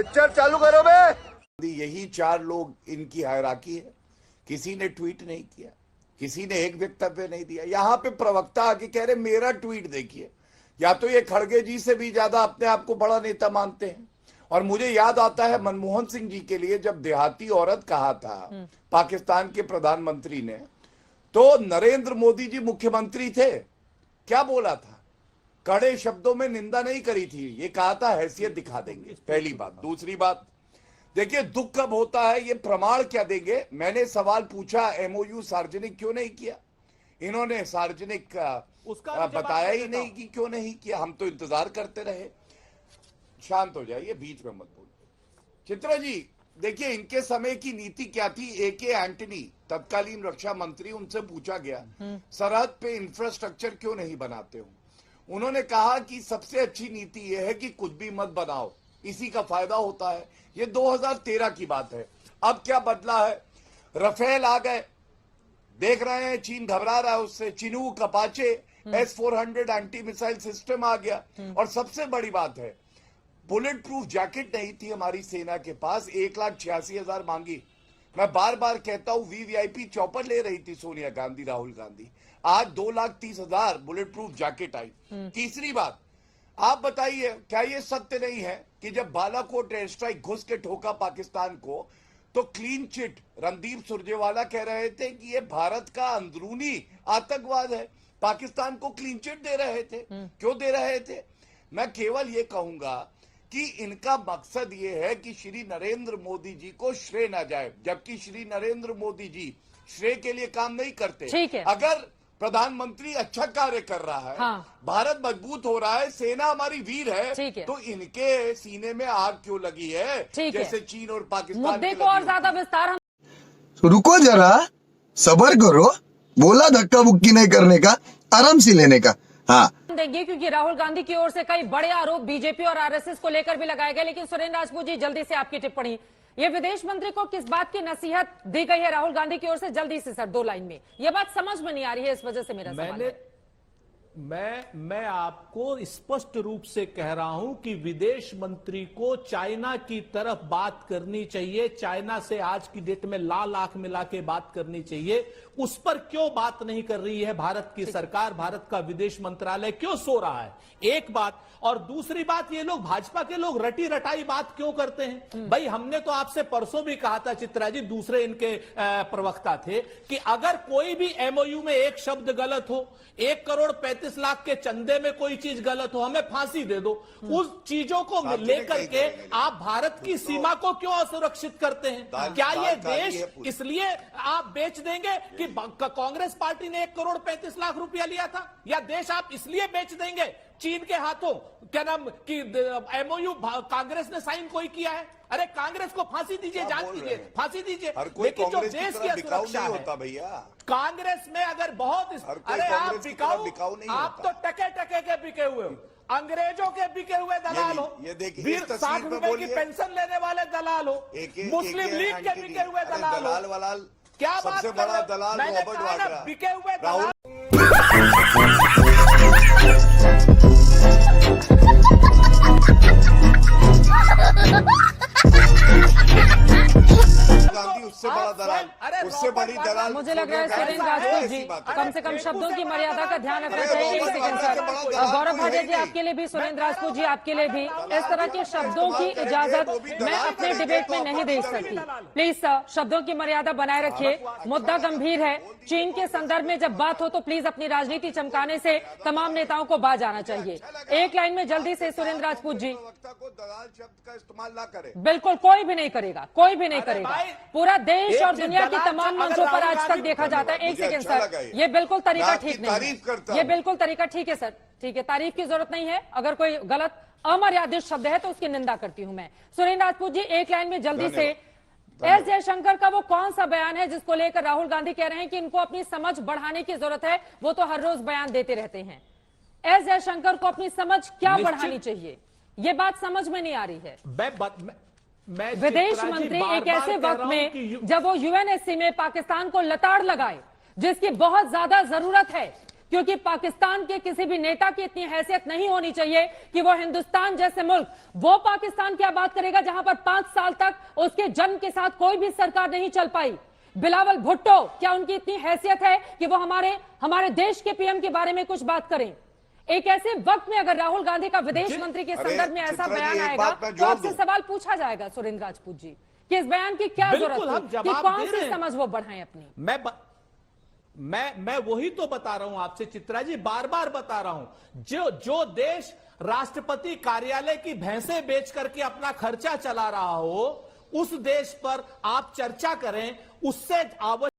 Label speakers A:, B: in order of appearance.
A: Picture चालू करो बे।
B: यही 4 लोग इनकी हायरार्की है। किसी ने ट्वीट नहीं किया, किसी ने एक वक्तव्य नहीं दिया। यहां पे प्रवक्ता आके कह रहे मेरा ट्वीट देखिए। या तो ये खड़गे जी से भी ज्यादा अपने आप को बड़ा नेता मानते हैं। और मुझे याद आता है मनमोहन सिंह जी के लिए जब देहाती औरत कहा था पाकिस्तान के प्रधानमंत्री ने, तो नरेंद्र मोदी जी मुख्यमंत्री थे, क्या बोला था? कड़े शब्दों में निंदा नहीं करी थी, ये कहा था हैसियत दिखा देंगे। पहली बात। दूसरी बात, देखिए दुख कब होता है, ये प्रमाण क्या देंगे? मैंने सवाल पूछा एमओयू सार्वजनिक क्यों नहीं किया, इन्होंने सार्वजनिक उसका बताया ही नहीं कि क्यों नहीं किया। हम तो इंतजार करते रहे। शांत हो जाइए, बीच में मत बोलिए। चित्रा जी देखिए, इनके समय की नीति क्या थी? AK एंटनी तत्कालीन रक्षा मंत्री, उनसे पूछा गया सरहद पे इंफ्रास्ट्रक्चर क्यों नहीं बनाते हो? उन्होंने कहा कि सबसे अच्छी नीति यह है कि कुछ भी मत बनाओ, इसी का फायदा होता है। ये 2013 की बात है। अब क्या बदला है? रफेल आ गए, देख रहे हैं चीन घबरा रहा है उससे। Chinook, Apache, S-400 anti missile system आ गया। और सबसे बड़ी बात है, बुलेट प्रूफ जैकेट नहीं थी हमारी सेना के पास, 1,86,000 मांगी। मैं बार बार कहता हूं, VVIP चॉपर ले रही थी सोनिया गांधी, राहुल गांधी। आज 2,30,000 बुलेट प्रूफ जैकेट आई। तीसरी बात, आप बताइए क्या ये सत्य नहीं है कि जब बालाकोट एयर स्ट्राइक घुस के ठोका पाकिस्तान को, तो क्लीन चिट रणदीप सुरजेवाला कह रहे थे कि ये भारत का अंदरूनी आतंकवाद है, पाकिस्तान को क्लीन चिट दे रहे थे। क्यों दे रहे थे? मैं केवल ये कहूंगा कि इनका मकसद ये है कि श्री नरेंद्र मोदी जी को श्रेय ना जाए, जबकि श्री नरेंद्र मोदी जी श्रेय के लिए काम नहीं करते।
C: ठीक है।
B: अगर प्रधानमंत्री अच्छा कार्य कर रहा है,
C: हाँ।
B: भारत मजबूत हो रहा है, सेना हमारी वीर है, तो इनके सीने में आग क्यों लगी है? जैसे चीन और पाकिस्तान
C: मुद्दे को और ज्यादा विस्तार हम
A: तो रुको जरा, सबर करो। बोला धक्का बुक्की नहीं करने का, आराम से लेने का। हाँ
C: देंगे, क्योंकि राहुल गांधी की ओर से कई बड़े आरोप बीजेपी और आरएसएस को लेकर भी लगाए गए। लेकिन सुरेंद्र राजपूत जी, जल्दी से आपकी टिप्पणी। ये विदेश मंत्री को किस बात की नसीहत दी गई है राहुल गांधी की ओर से? जल्दी से सर, 2 लाइन में। ये बात समझ में नहीं आ रही है, इस वजह से मेरा सवाल है।
D: मैं आपको स्पष्ट रूप से कह रहा हूं कि विदेश मंत्री को चाइना की तरफ बात करनी चाहिए। चाइना से आज की डेट में लाल आंख मिला के बात करनी चाहिए। उस पर क्यों बात नहीं कर रही है भारत की सरकार? भारत का विदेश मंत्रालय क्यों सो रहा है? एक बात। और दूसरी बात, ये लोग भाजपा के लोग रटी रटाई बात क्यों करते हैं? भाई हमने तो आपसे परसों भी कहा था, चित्रा जी, दूसरे इनके प्रवक्ता थे, कि अगर कोई भी MOU में एक शब्द गलत हो, 1,35,00,000 के चंदे में कोई चीज गलत हो, हमें फांसी दे दो। उस चीजों को लेकर के आप भारत की सीमा को क्यों असुरक्षित करते हैं? क्या ये देश इसलिए आप बेच देंगे कि कांग्रेस पार्टी ने 1,35,00,000 रुपया लिया था? या देश आप इसलिए बेच देंगे चीन के हाथों, क्या नाम कि MOU कांग्रेस ने साइन कोई किया है? अरे कांग्रेस को फांसी दीजिए, जान दीजिए, फांसी दीजिए। लेकिन जो देश की सुरक्षा है, भैया कांग्रेस में अगर बहुत, अरे आप बिकाऊ नहीं, आप तो टके टके के बिके हुए हो, अंग्रेजों के बिके हुए दलाल हो,
B: ये देखिए
D: 60 रुपए की पेंशन लेने वाले दलाल हो, मुस्लिम लीग के बिके हुए दलाल हो। क्या बात?
B: सबसे बड़ा दलाल रॉबर्ट वाड्रा,
D: बिके हुए दलाल। उससे बड़ा दलाल, उससे बड़ी दलाल।
C: मुझे लग रहा है सुरेंद्र राजपूत जी कम से कम शब्दों की मर्यादा का ध्यान रखना चाहिए। एक सेकंड सर, गौरव भाटिया जी आपके लिए भी, सुरेंद्र राजपूत जी आपके लिए भी, इस तरह के शब्दों की इजाजत मैं अपने डिबेट में नहीं दे सकती। प्लीज सर, शब्दों की मर्यादा बनाए रखिए। मुद्दा गंभीर है। चीन के संदर्भ में जब बात हो तो प्लीज अपनी राजनीति चमकाने से तमाम नेताओं को बाज आना चाहिए। एक लाइन में जल्दी से सुरेंद्र राजपूत जी।
B: दलाल शब्द का इस्तेमाल ना करें।
C: बिल्कुल, कोई भी नहीं करेगा, कोई भी नहीं करेगा। पूरा देश और दुनिया की तमाम मंचों पर आज तक देखा जाता है। एक सेकंड सर, ये बिल्कुल तरीका ठीक नहीं है। ये बिल्कुल तरीका ठीक है सर, ठीक है, तारीफ की जरूरत नहीं है। अगर कोई गलत अमर्यादित शब्द है तो उसकी निंदा करती हूं मैं। सुरेंद्र राजपूत जी, एक लाइन में जल्दी से, एस जयशंकर का वो कौन सा बयान है जिसको लेकर राहुल गांधी कह रहे हैं कि इनको अपनी समझ बढ़ाने की जरूरत है? वो तो हर रोज बयान देते रहते हैं। एस जयशंकर को अपनी समझ क्या बढ़ानी चाहिए? ये बात समझ में नहीं आ रही है। विदेश मंत्री एक ऐसे वक्त में जब वो UNSC में पाकिस्तान को लताड़ लगाए, जिसकी बहुत ज्यादा जरूरत है, क्योंकि पाकिस्तान के किसी भी नेता की इतनी हैसियत नहीं होनी चाहिए कि वो हिंदुस्तान जैसे मुल्क, वो पाकिस्तान क्या बात करेगा जहां पर 5 साल तक उसके जन्म के साथ कोई भी सरकार नहीं चल पाई। बिलावल भुट्टो, क्या उनकी इतनी हैसियत है कि वो हमारे देश के पीएम के बारे में कुछ बात करें? एक ऐसे वक्त में अगर राहुल गांधी का विदेश मंत्री के संदर्भ में ऐसा बयान आएगा तो आपसे सवाल पूछा जाएगा सुरेंद्र राजपूत जी कि इस बयान की क्या जरूरत है, कि कौन सी समझ वो बढ़ाएं अपनी।
D: मैं वही तो बता रहा हूं आपसे चित्रा जी, बार बार बता रहा हूं। जो देश राष्ट्रपति कार्यालय की भैंसें बेच करके अपना खर्चा चला रहा हो, उस देश पर आप चर्चा करें, उससे आवश्यक